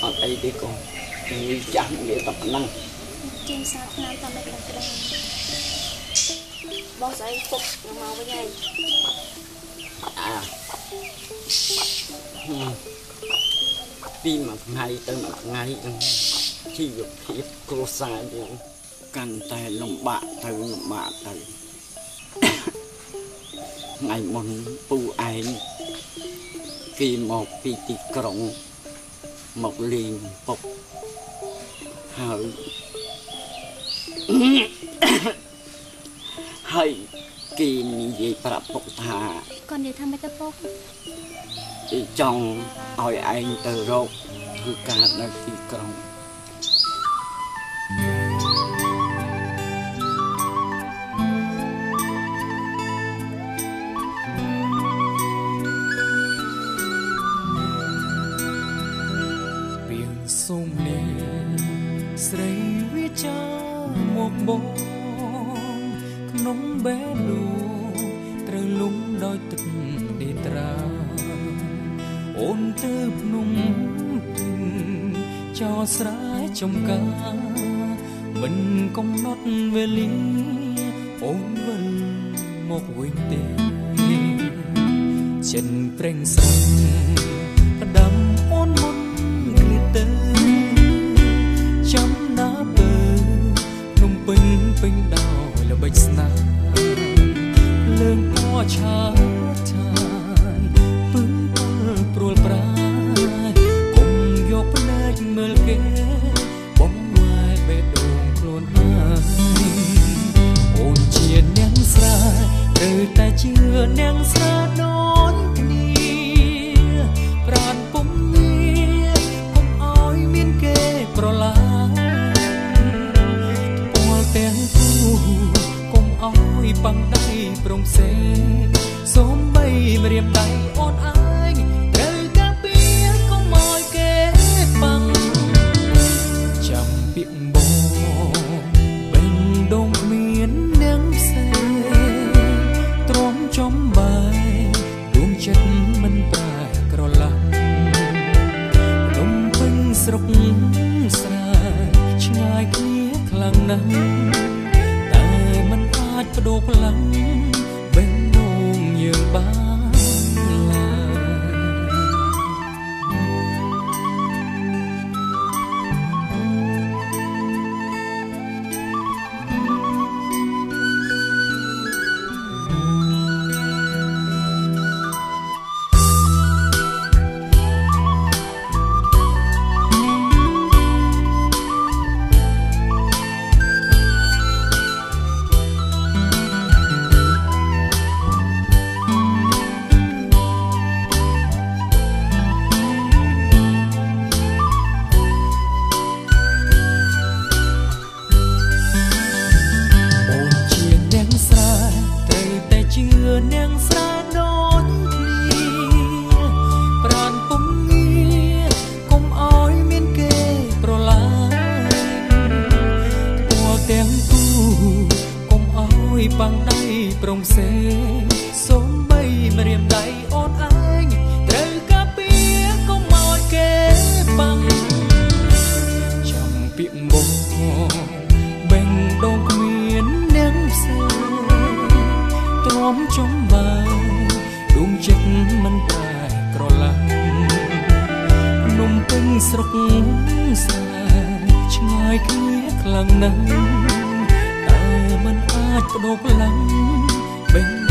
អត់អីទេកូននិយាយចាស់និយាយតែប៉ុណ្ណឹងជាងសាឆ្នាំតាមមិនដឹងបងស្អីពុកមកវិញហើយពីមួយថ្ងៃទៅមួយថ្ងៃជីវភាពគ្រួសារយើងកាន់តែលំបាកទៅថ្ងៃមុនពូឯងគេមកពីទីក្រុងមកលេងពុកហើយគេនិយាយប្រាប់ពុកថាគាត់និយាយថាមិនទៅពុកគេចង់ឲ្យឯងទៅរកធ្វើការនៅទីក្រុងសុំនេះស្រីវាចាមកបងក្នុងបែបលោកត្រូវលំដោយទឹកដេត្រាអូនទៅភ្នំពេញចោស្រែចំការមិនកំណត់វេលាអូនវិលមកវិញទេចិនប្រេងស្រាំផ្ដាំអូនមុនចាំណាបើភ្នំពេញពេញដោយល្បិចស្នេហ៍លើងពណ៌ឆាឆាយពឹងពលព្រួលប្រាយកុំយកភ្នែកមើលគេបងវាយបេះដូងខ្លួនហើយអូនជានាងស្រាត្រូវតែជឿនាងស្រាដូចគ្នាប្រានពុំមានកុំឲ្យមានគេប្រឡាទាំងគូកុំអោយបាំងដៃប្រងសេសូមបីម្រាមដៃអូនឯងត្រូវការពារកុំឲ្យគេបាំងចាំពាក្យបងបេងដងគ្មាននាងផ្សេងទ្រាំចំបាយដួងចិត្តមិនប្រែក្រឡាំភ្នំពេញស្រុកស្រែឆ្ងាយគ្នាខ្លាំងណាស់តែมันអាចបដូរផ្លាំងបេះដូងយើងបានឡើយនាងស្រាដូចគ្នាប្រានពុំងារកុំឲ្យមានគេប្រឡាយពណ៌ទាំងគូកុំឲ្យបាំងដៃប្រងសេសូមបីម្រាមដៃអូនឯងត្រូវការពារកុំឲ្យគេបាំងចាំពាក្យបងបេងដងគ្មាននាងផ្សេងទ្រាំចំបាយដួងចិត្តមិនប្រែក្រឡាំភ្នំពេញស្រុកស្រែឆ្ងាយគ្នាខ្លាំងណាស់តែមិនអាចបដូរផ្លាំងបេះ